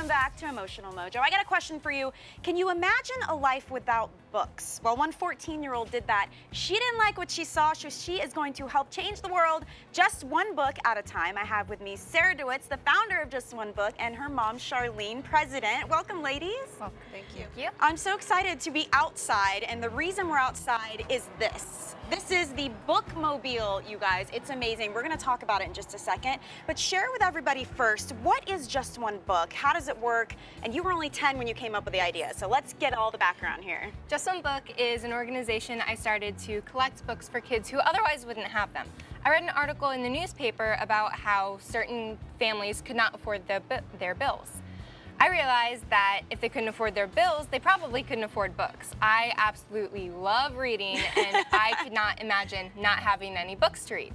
Welcome back to Emotional Mojo. I got a question for you. Can you imagine a life without books? Well, one 14-year-old did that. She didn't like what she saw, so she is going to help change the world just one book at a time. I have with me Sarah Dewitz, the founder of Just One Book, and her mom, Charlene, president. Welcome, ladies. Welcome. Thank you. Thank you. I'm so excited to be outside, and the reason we're outside is this. This is the Bookmobile, you guys. It's amazing. We're going to talk about it in just a second, but share with everybody first, what is Just One Book? How does it work? And you were only 10 when you came up with the idea, so let's get all the background here. Just One Book is an organization I started to collect books for kids who otherwise wouldn't have them. I read an article in the newspaper about how certain families could not afford their bills. I realized that if they couldn't afford their bills, they probably couldn't afford books. I absolutely love reading, and I could not imagine not having any books to read.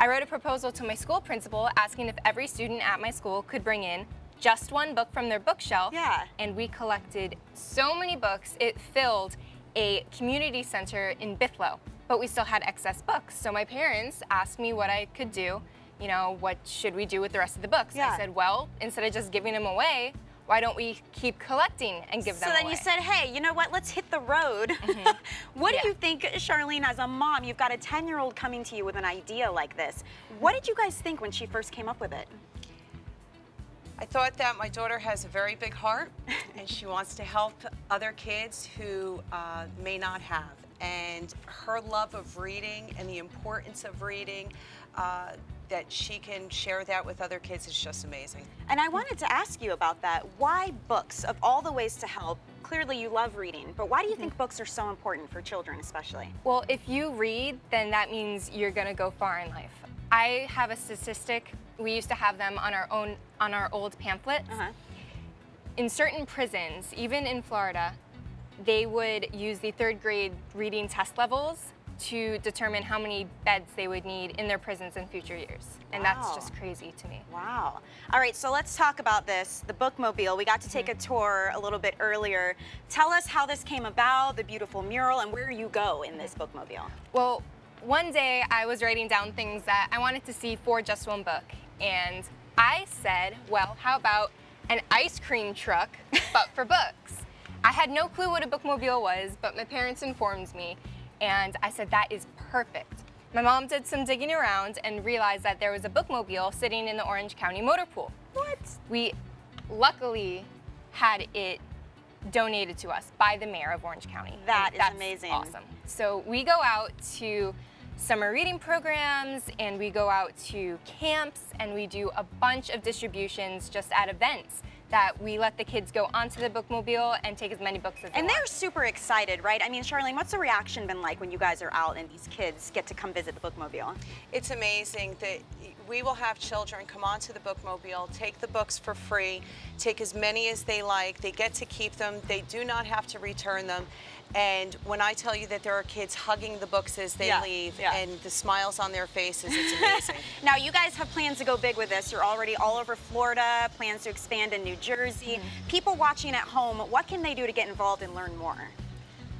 I wrote a proposal to my school principal asking if every student at my school could bring in just one book from their bookshelf, and we collected so many books, it filled a community center in Bithlo, but we still had excess books. So my parents asked me what I could do, you know, what should we do with the rest of the books? I said, well, instead of just giving them away, why don't we keep collecting and give them away? So then you said, hey, you know what, let's hit the road. What do you think, Charlene, as a mom, you've got a 10-year-old coming to you with an idea like this. What did you guys think when she first came up with it? I thought that my daughter has a very big heart and she wants to help other kids who may not have. And her love of reading and the importance of reading, that she can share that with other kids is just amazing. And I wanted to ask you about that. Why books? Of all the ways to help, clearly you love reading, but why do you think books are so important for children especially? Well, if you read, then that means you're gonna go far in life. I have a statistic, we used to have them on our old pamphlets. In certain prisons, even in Florida, they would use the 3rd grade reading test levels to determine how many beds they would need in their prisons in future years. And that's just crazy to me. Wow. All right, so let's talk about this, the Bookmobile. We got to take a tour a little bit earlier. Tell us how this came about, the beautiful mural, and where you go in this Bookmobile. Well, one day I was writing down things that I wanted to see for Just One Book. And I said, well, how about an ice cream truck, but for books? I had no clue what a Bookmobile was, but my parents informed me. And I said, that is perfect. My mom did some digging around and realized that there was a Bookmobile sitting in the Orange County motor pool. What? We luckily had it donated to us by the mayor of Orange County. That's amazing. Awesome. So we go out to summer reading programs, and we go out to camps, and we do a bunch of distributions just at events that we let the kids go onto the Bookmobile and take as many books as they want. And they're super excited, right? I mean, Charlene, what's the reaction been like when you guys are out and these kids get to come visit the Bookmobile? It's amazing that we will have children come onto the Bookmobile, take the books for free, take as many as they like, they get to keep them, they do not have to return them. And when I tell you that there are kids hugging the books as they leave and the smiles on their faces, it's amazing. Now, you guys have plans to go big with this. You're already all over Florida, plans to expand in New Jersey. People watching at home, what can they do to get involved and learn more?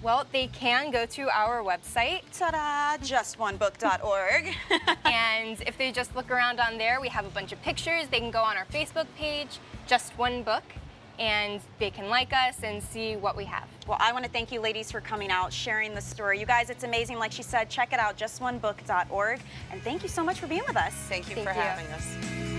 Well, they can go to our website. Ta-da! Just1Book.org. And if they just look around on there, we have a bunch of pictures. They can go on our Facebook page, Just One Book, and they can like us and see what we have. Well, I want to thank you ladies for coming out, sharing the story. You guys, it's amazing. Like she said, check it out, Just1Book.org. And thank you so much for being with us. Thank you for having us.